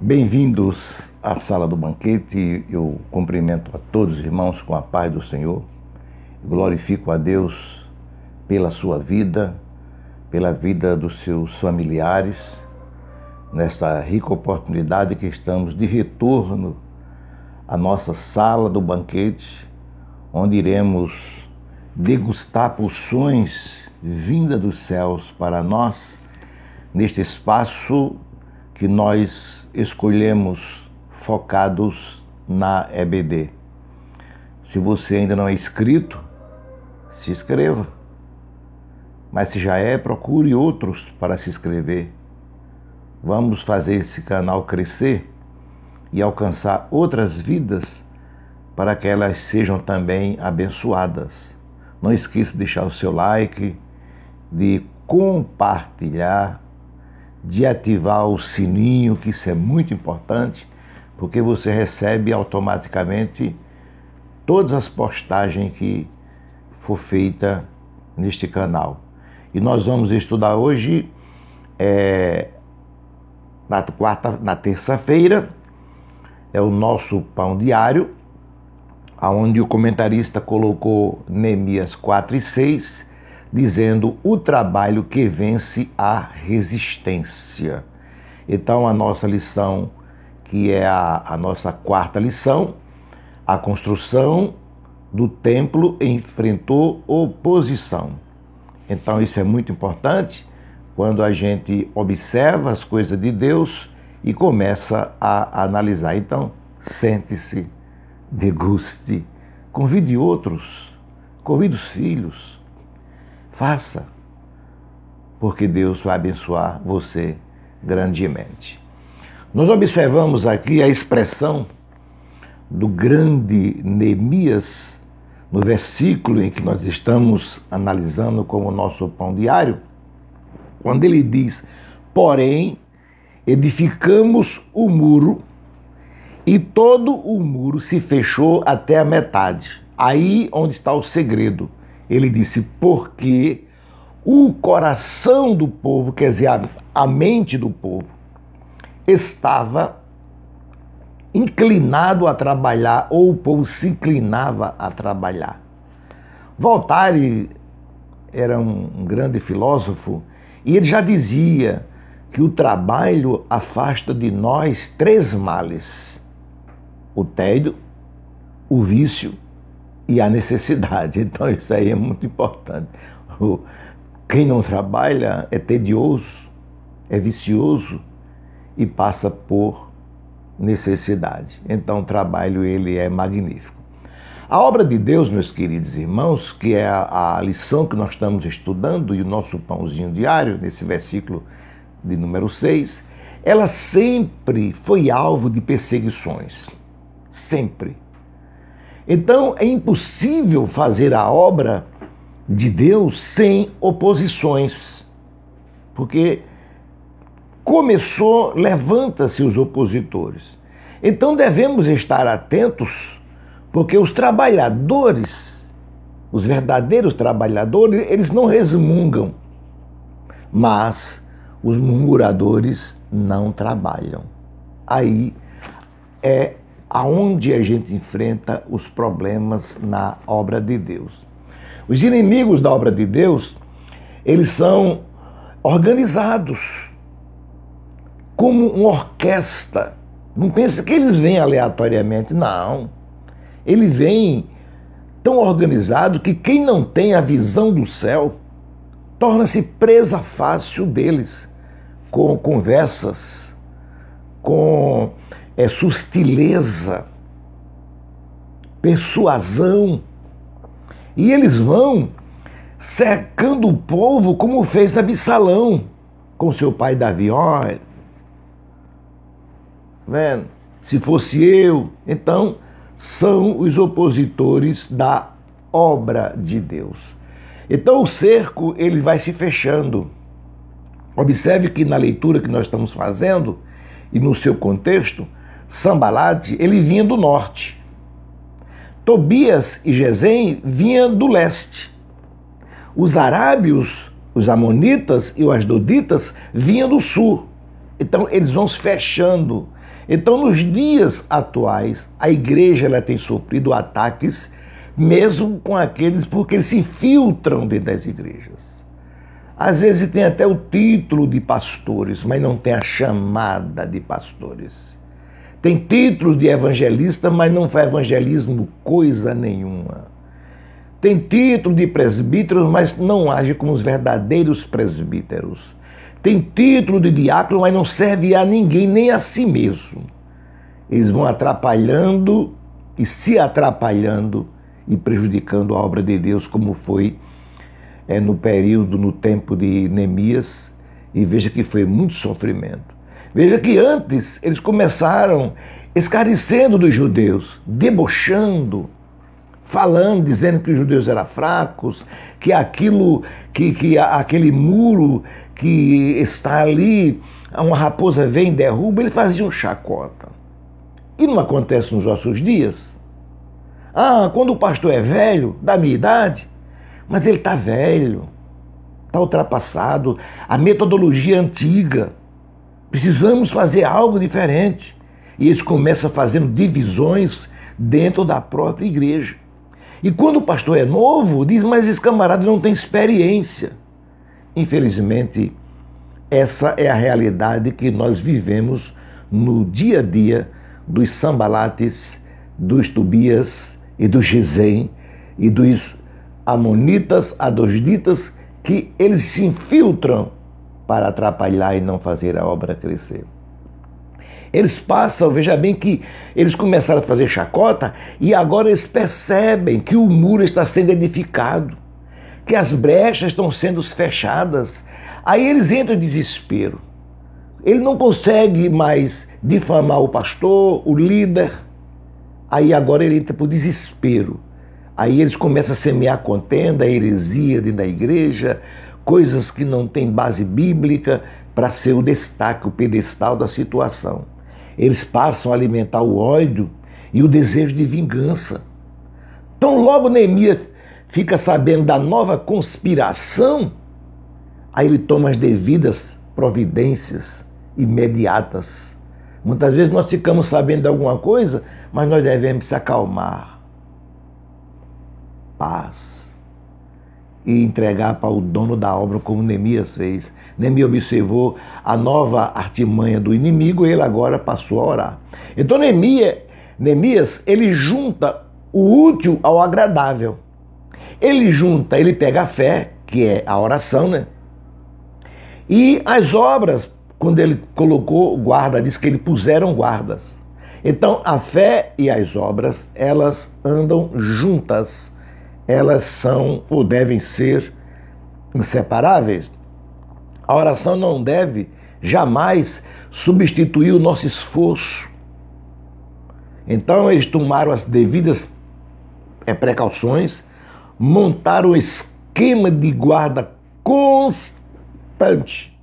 Bem-vindos à sala do banquete. Eu cumprimento a todos os irmãos com a paz do Senhor. Glorifico a Deus pela sua vida, pela vida dos seus familiares, nessa rica oportunidade que estamos de retorno à nossa sala do banquete, onde iremos degustar porções vindas dos céus para nós, neste espaço que nós escolhemos focados na EBD. Se você ainda não é inscrito, se inscreva. Mas se já é, procure outros para se inscrever. Vamos fazer esse canal crescer e alcançar outras vidas para que elas sejam também abençoadas. Não esqueça de deixar o seu like, de compartilhar, de ativar o sininho, que isso é muito importante, porque você recebe automaticamente todas as postagens que for feita neste canal. E nós vamos estudar hoje, na terça-feira, é o nosso pão diário, onde o comentarista colocou Neemias 4:6, dizendo o trabalho que vence a resistência. Então a nossa lição, que é a nossa quarta lição, a construção do templo enfrentou oposição. Então isso é muito importante quando a gente observa as coisas de Deus e começa a analisar. Então sente-se, deguste, convide outros, convide os filhos. Faça, porque Deus vai abençoar você grandemente. Nós observamos aqui a expressão do grande Neemias, no versículo em que nós estamos analisando como nosso pão diário, quando ele diz: porém, edificamos o muro e todo o muro se fechou até a metade. Aí onde está o segredo. Ele disse, porque o coração do povo, quer dizer, a mente do povo, estava inclinado a trabalhar, ou o povo se inclinava a trabalhar. Voltaire era um grande filósofo, e ele já dizia que o trabalho afasta de nós 3 males: o tédio, o vício e a necessidade. Então isso aí é muito importante. Quem não trabalha é tedioso, é vicioso e passa por necessidade. Então o trabalho ele é magnífico. A obra de Deus, meus queridos irmãos, que é a lição que nós estamos estudando e o nosso pãozinho diário, nesse versículo de número 6, ela sempre foi alvo de perseguições. Sempre. Então é impossível fazer a obra de Deus sem oposições, porque começou, levanta-se os opositores. Então devemos estar atentos, porque os trabalhadores, os verdadeiros trabalhadores, eles não resmungam, mas os murmuradores não trabalham. Aí é aonde a gente enfrenta os problemas na obra de Deus. Os inimigos da obra de Deus, eles são organizados como uma orquestra. Não pense que eles vêm aleatoriamente, não. Eles vêm tão organizado que quem não tem a visão do céu torna-se presa fácil deles, com conversas, com sustileza, persuasão. E eles vão cercando o povo como fez Absalão com seu pai Davi. Olha, vendo? Se fosse eu. Então, são os opositores da obra de Deus. Então, o cerco ele vai se fechando. Observe que na leitura que nós estamos fazendo e no seu contexto, Sambalate, ele vinha do norte. Tobias e Gesem vinham do leste. Os arábios, os amonitas e os asdoditas vinham do sul. Então eles vão se fechando. Então, nos dias atuais, a igreja ela tem sofrido ataques, mesmo com aqueles, porque eles se infiltram dentro das igrejas. Às vezes tem até o título de pastores, mas não tem a chamada de pastores. Tem títulos de evangelista, mas não faz evangelismo coisa nenhuma. Tem título de presbíteros, mas não age como os verdadeiros presbíteros. Tem título de diácono, mas não serve a ninguém, nem a si mesmo. Eles vão atrapalhando e se atrapalhando e prejudicando a obra de Deus, como foi no tempo de Neemias. E veja que foi muito sofrimento. Veja que antes eles começaram escarnecendo dos judeus, debochando, falando, dizendo que os judeus eram fracos, que aquele muro que está ali, uma raposa vem e derruba, eles faziam chacota. E não acontece nos nossos dias? Quando o pastor é velho, da minha idade, mas ele está velho, está ultrapassado, a metodologia é antiga, precisamos fazer algo diferente. E eles começam fazendo divisões dentro da própria igreja. E quando o pastor é novo, diz, mas esse camarada não tem experiência. Infelizmente, essa é a realidade que nós vivemos no dia a dia dos Sanbalates, dos Tobias e dos Gesem e dos Amonitas, Adosditas, que eles se infiltram para atrapalhar e não fazer a obra crescer. Eles passam, veja bem que eles começaram a fazer chacota e agora eles percebem que o muro está sendo edificado, que as brechas estão sendo fechadas. Aí eles entram em desespero. Ele não consegue mais difamar o pastor, o líder. Aí agora ele entra para o desespero. Aí eles começam a semear contenda, heresia dentro da igreja, coisas que não têm base bíblica para ser o destaque, o pedestal da situação. Eles passam a alimentar o ódio e o desejo de vingança. Então logo Neemias fica sabendo da nova conspiração, aí ele toma as devidas providências imediatas. Muitas vezes nós ficamos sabendo de alguma coisa, mas nós devemos se acalmar. Paz. E entregar para o dono da obra, como Neemias fez. Neemias observou a nova artimanha do inimigo e ele agora passou a orar. Então Neemias, ele junta o útil ao agradável. Ele pega a fé, que é a oração, né? E as obras, quando ele colocou guarda, diz que eles puseram guardas. Então a fé e as obras, elas andam juntas. Elas são ou devem ser inseparáveis. A oração não deve jamais substituir o nosso esforço. Então eles tomaram as devidas precauções, montaram um esquema de guarda constante.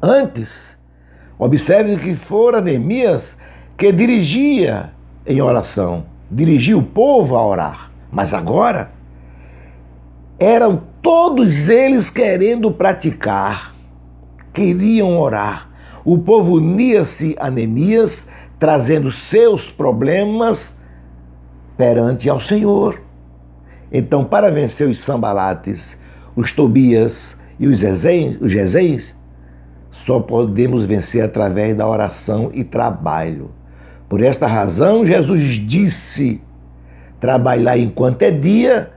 Antes, observe que fora Neemias que dirigia em oração, dirigia o povo a orar. Mas agora, eram todos eles querendo praticar, queriam orar. O povo unia-se a Neemias, trazendo seus problemas perante ao Senhor. Então, para vencer os Sanbalates, os Tobias e os Gesems, só podemos vencer através da oração e trabalho. Por esta razão, Jesus disse: trabalhar enquanto é dia,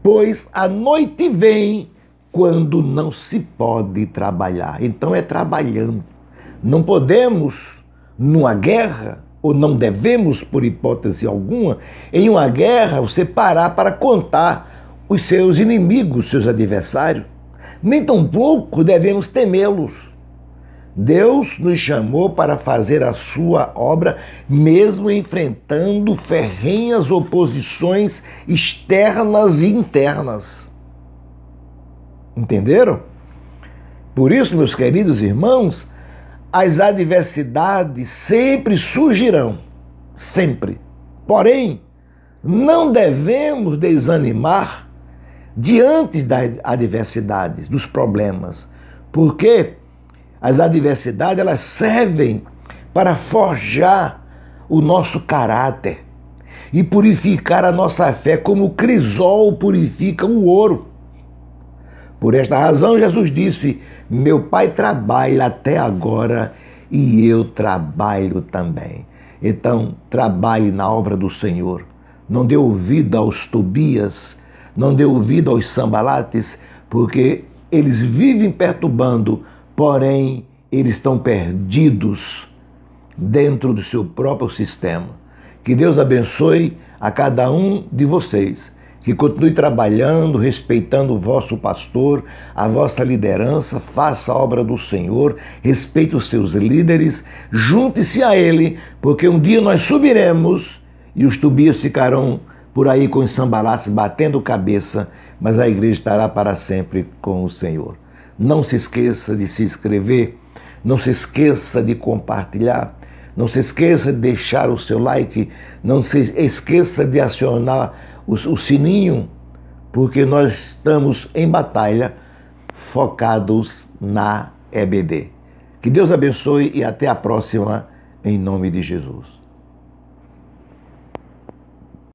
pois a noite vem quando não se pode trabalhar. Então é trabalhando. Não podemos, numa guerra, ou não devemos, por hipótese alguma, em uma guerra, você parar para contar os seus inimigos, seus adversários. Nem tampouco devemos temê-los. Deus nos chamou para fazer a sua obra, mesmo enfrentando ferrenhas oposições externas e internas. Entenderam? Por isso, meus queridos irmãos, as adversidades sempre surgirão, sempre. Porém, não devemos desanimar diante das adversidades, dos problemas, porque as adversidades, elas servem para forjar o nosso caráter e purificar a nossa fé, como o crisol purifica o ouro. Por esta razão, Jesus disse: meu Pai trabalha até agora e eu trabalho também. Então, trabalhe na obra do Senhor. Não dê ouvido aos Tobias, não dê ouvido aos Sambalates, porque eles vivem perturbando, porém eles estão perdidos dentro do seu próprio sistema. Que Deus abençoe a cada um de vocês. Que continue trabalhando, respeitando o vosso pastor, a vossa liderança, faça a obra do Senhor, respeite os seus líderes, junte-se a ele, porque um dia nós subiremos e os Tobias ficarão por aí com os Sambalates batendo cabeça, mas a igreja estará para sempre com o Senhor. Não se esqueça de se inscrever, não se esqueça de compartilhar, não se esqueça de deixar o seu like, não se esqueça de acionar o sininho, porque nós estamos em batalha, focados na EBD. Que Deus abençoe e até a próxima, em nome de Jesus.